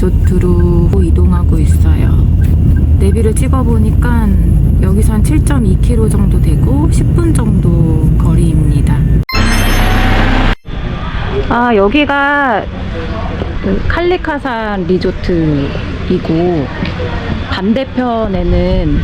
리조트로 이동하고 있어요. 내비를 찍어보니까 여기서 한 7.2km 정도 되고 10분 정도 거리입니다. 아, 여기가 그 칼리카산 리조트이고 반대편에는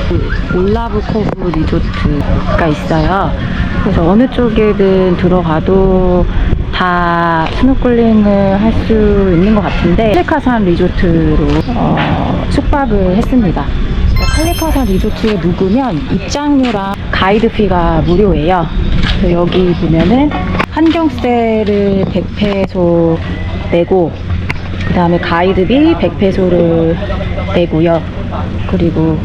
그 올라브 코브 리조트가 있어요. 그래서 어느 쪽에든 들어가도 다 스노클링을 할 수 있는 것 같은데 칼리카산 리조트로 숙박을 했습니다. 칼리카산 리조트에 묵으면 입장료랑 가이드 피가 무료예요. 그래서 여기 보면은 환경세를 100페소 내고 그 다음에 가이드비 100페소를 내고요. 그리고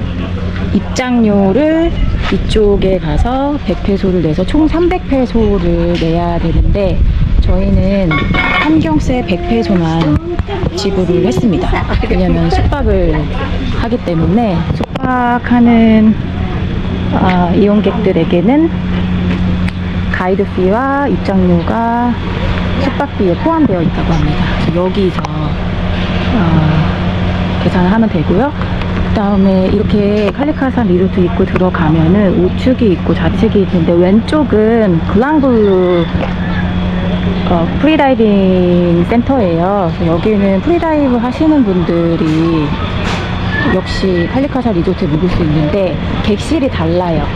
입장료를 이쪽에 가서 100페소를 내서 총 300페소를 내야 되는데 저희는 환경세 100페소만 지불을 했습니다. 왜냐면 숙박을 하기 때문에 숙박하는 이용객들에게는 가이드비와 입장료가 숙박비에 포함되어 있다고 합니다. 그래서 여기서 계산을 하면 되고요. 그 다음에 이렇게 칼리카산 리조트 입구 들어가면은 우측이 있고 좌측이 있는데 왼쪽은 글랑블루 프리다이빙 센터예요. 그래서 여기는 프리다이브 하시는 분들이 역시 칼리카산 리조트에 묵을 수 있는데 객실이 달라요.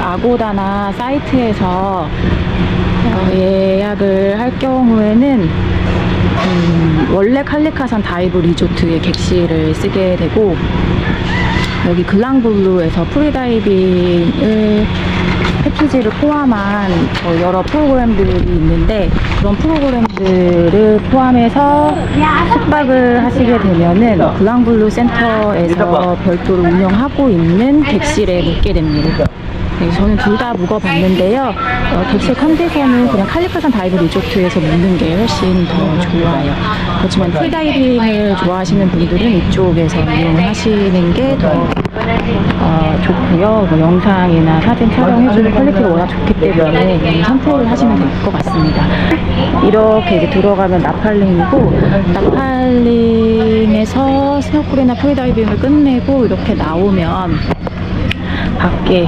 아고다나 사이트에서 예약을 할 경우에는 원래 칼리카산 다이브 리조트의 객실을 쓰게 되고 여기 글랑블루에서 프리다이빙을 패키지를 포함한 여러 프로그램들이 있는데 그런 프로그램들을 포함해서 숙박을 하시게 되면은 글랑블루 센터에서 별도로 운영하고 있는 객실에 묵게 됩니다. 네, 저는 둘 다 묵어봤는데요. 객실 컨디션은 그냥 칼리카산 다이브 리조트에서 묵는 게 훨씬 더 좋아요. 그렇지만 프리다이빙을 좋아하시는 분들은 이쪽에서 이용하시는 게 더 좋고요. 뭐 영상이나 사진 촬영해주는 퀄리티가 워낙 좋기 때문에 선택을 하시면 될 것 같습니다. 이렇게 이제 들어가면 나팔링이고 나팔링에서 스노클이나 프리다이빙을 끝내고 이렇게 나오면 밖에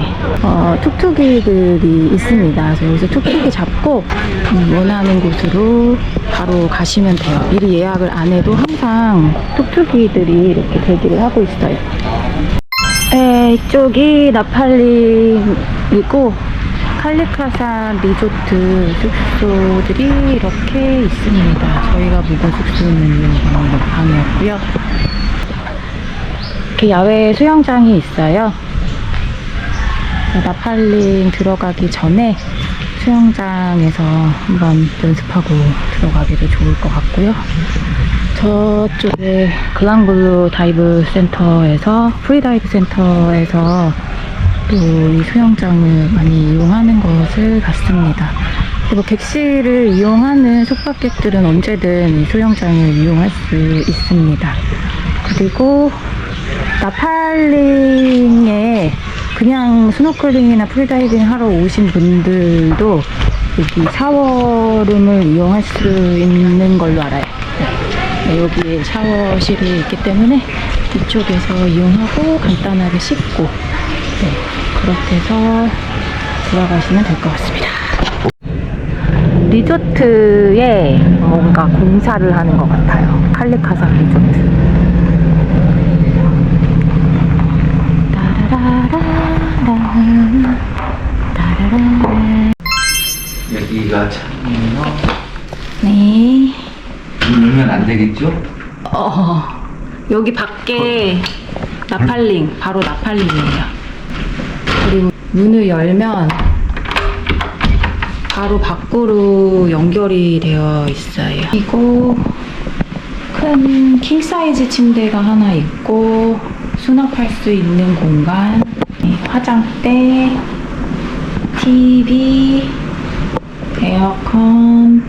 툭툭이들이 있습니다. 그래서 여기서 툭툭이 잡고 원하는 곳으로 바로 가시면 돼요. 미리 예약을 안 해도 항상 툭툭이들이 이렇게 대기를 하고 있어요. 네, 이쪽이 나팔링이고 칼리카산 리조트 숙소들이 이렇게 있습니다. 저희가 묵은 숙소는 이 방이었고요. 이렇게 야외 수영장이 있어요. 나팔링 들어가기 전에 수영장에서 한번 연습하고 들어가기도 좋을 것 같고요. 저쪽에 글랑블루 다이브 센터에서 프리다이브 센터에서 또 이 수영장을 많이 이용하는 것을 봤습니다. 그리고 객실을 이용하는 숙박객들은 언제든 이 수영장을 이용할 수 있습니다. 그리고 나팔링에 그냥 스노클링이나 프리다이빙 하러 오신 분들도 여기 샤워룸을 이용할 수 있는 걸로 알아요. 네, 여기에 샤워실이 있기 때문에 이쪽에서 이용하고 간단하게 씻고 그렇게 해서 들어가시면 될 것 같습니다. 리조트에 뭔가 공사를 하는 것 같아요. 칼리카산 리조트. 여기가 창이요. 네. 누르면 안 되겠죠? 여기 밖에 나팔링, 바로 나팔링이에요. 그리고 문을 열면 바로 밖으로 연결이 되어 있어요. 그리고 큰 킹사이즈 침대가 하나 있고 수납할 수 있는 공간, 화장대, TV, 에어컨,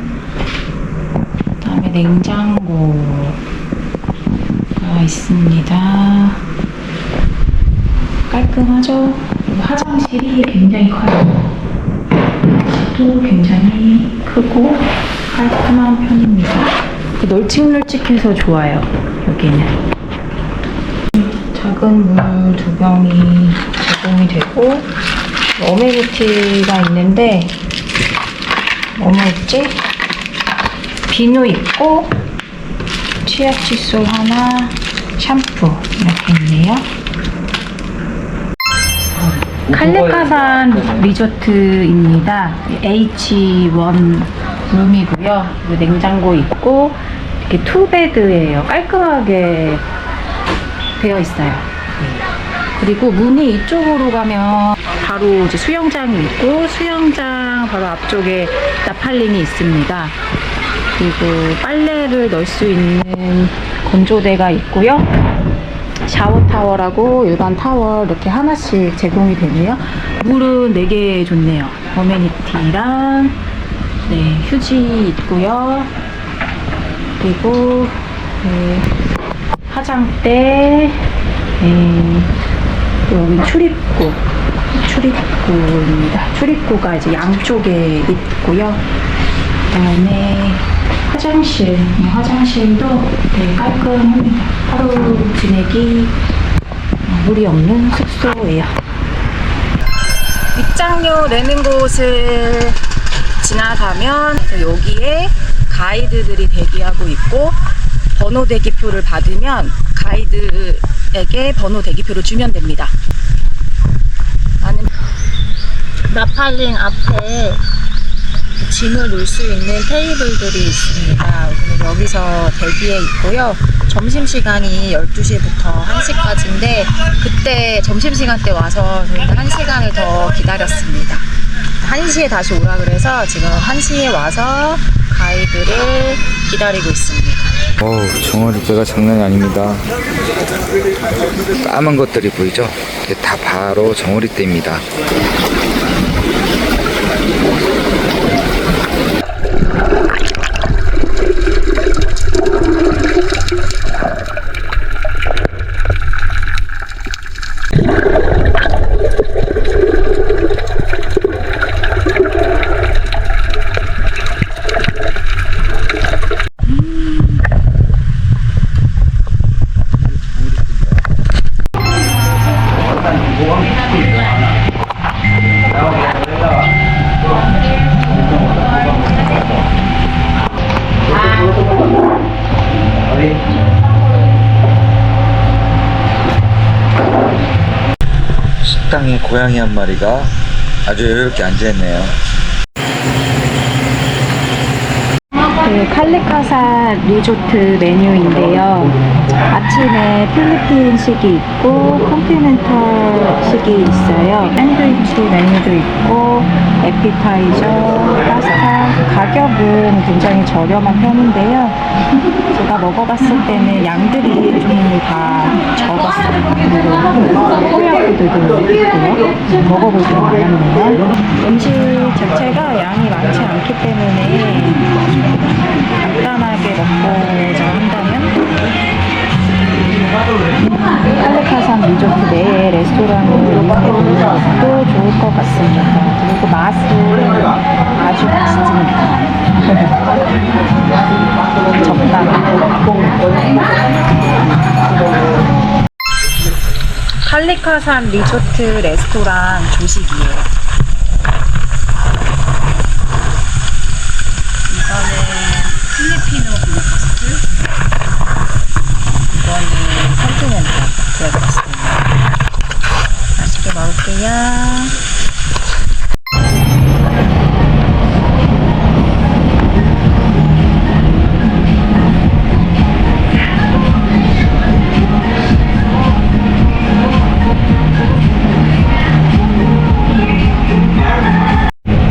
그 다음에 냉장고가 있습니다. 깔끔하죠? 그리고 화장실이 굉장히 커요. 도 굉장히 크고 깔끔한 편입니다. 널찍널찍해서 좋아요. 여기는 작은 물 2병이 제공이 되고 어메니티가 있는데 뭐뭐 있지? 비누 있고 치약 칫솔 하나, 샴푸 이렇게 있네요. 칼레카산 리조트입니다. H1 룸이고요. 냉장고 있고 이렇게 투베드예요. 깔끔하게 되어 있어요. 그리고 문이 이쪽으로 가면 바로 이제 수영장이 있고 수영장 바로 앞쪽에 나팔링이 있습니다. 그리고 빨래를 넣을 수 있는 건조대가 있고요. 샤워 타워라고 일반 타워 이렇게 하나씩 제공이 되네요. 물은 4개 좋네요. 어메니티랑 네, 휴지 있고요. 그리고 화장대, 여기 출입구입니다. 출입구가 이제 양쪽에 있고요. 그다음에 화장실도 되게 깔끔합니다. 하루 지내기 무리 없는 숙소예요. 입장료 내는 곳을 지나가면 여기에 가이드들이 대기하고 있고 번호 대기표를 받으면 가이드에게 번호 대기표를 주면 됩니다. 나팔링 앞에 짐을 놓을 수 있는 테이블들이 있습니다. 우리는 여기서 대기해 있고요. 점심시간이 12시부터 1시까지인데 그때 점심시간 때 와서 저희는 1시간을 더 기다렸습니다. 1시에 다시 오라 그래서 지금 1시에 와서 가이드를 기다리고 있습니다. 어우, 정어리떼가 장난이 아닙니다. 까만 것들이 보이죠? 이게 다 바로 정어리떼입니다. 식당에 고양이 한 마리가 아주 여유롭게 앉아있네요. 칼레카산 리조트 메뉴인데요. 아침에 필리핀식이 있고 컨티넨탈식이 있어요. 샌드위치 메뉴도 있고 에피타이저, 파스타. 가격은 굉장히 저렴한 편인데요. 제가 먹어봤을 때는 양들이 좀 다 적었어요. 그리고 코리아푸드도 있고요. 먹어볼 줄 알았네요. 음식 자체가 양이 많지 않기 때문에 간단하게 먹고자 한다면 칼레카산 리조트 내에 레스토랑을 해보는 것도 좋을 것 같습니다. 그리고 맛은 아주 맛있습니다. 적당히. 칼레카산 리조트 레스토랑 조식이에요. 이거는 필리피노 블루퍼스트, 이거는 컨티넨탈 브렉퍼스트입니다. 맛있게 먹을게요.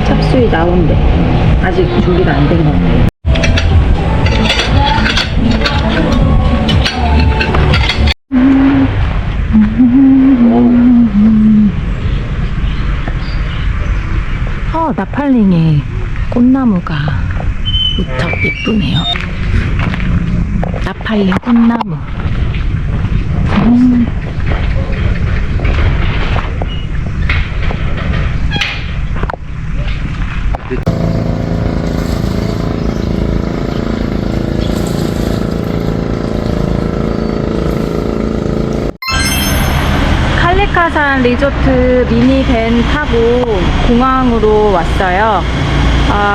찹수이 나온대. 아직 준비가 안 된 건데. 나팔링에 꽃나무가 무척 예쁘네요. 나팔링 꽃나무. 칼리카산 리조트 미니밴 타고 공항으로 왔어요.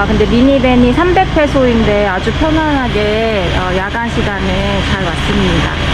근데 미니밴이 300페소인데 아주 편안하게 야간 시간에 잘 왔습니다.